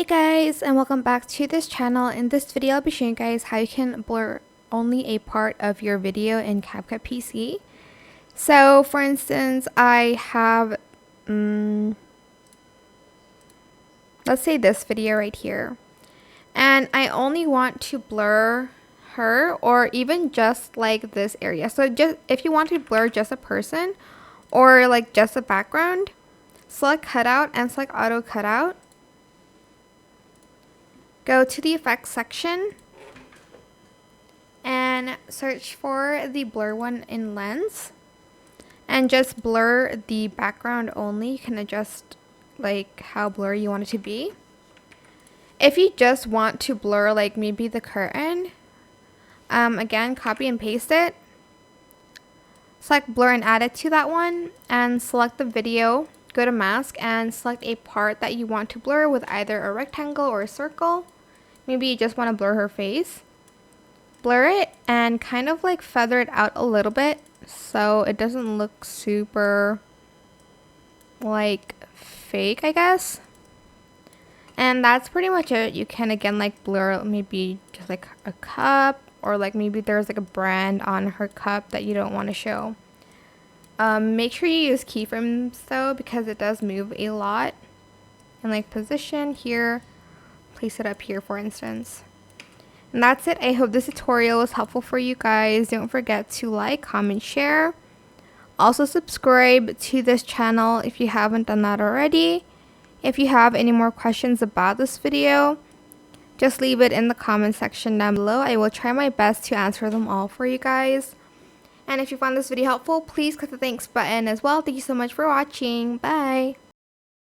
Hey guys, and welcome back to this channel. In this video I'll be showing you guys how you can blur only a part of your video in CapCut PC. So for instance, I have let's say this video right here, and I only want to blur her or even just like this area. So just if you want to blur just a person or like just a background, select cutout and select auto cutout. Go to the effects section and search for the blur one in lens and just blur the background only. You can adjust like how blurry you want it to be. If you just want to blur like maybe the curtain, again copy and paste it, select blur and add it to that one, and select the video, go to mask and select a part that you want to blur with either a rectangle or a circle. Maybe you just want to blur her face. Blur it and kind of like feather it out a little bit so it doesn't look super like fake, I guess. And that's pretty much it. You can again like blur maybe just like a cup, or like maybe there's like a brand on her cup that you don't want to show. Make sure you use keyframes though, because it does move a lot. And like position here, place it up here for instance. And that's it. I hope this tutorial was helpful for you guys. Don't forget to like, comment, share. Also subscribe to this channel if you haven't done that already. If you have any more questions about this video, just leave it in the comment section down below. I will try my best to answer them all for you guys. And if you found this video helpful, please click the thanks button as well. Thank you so much for watching. Bye!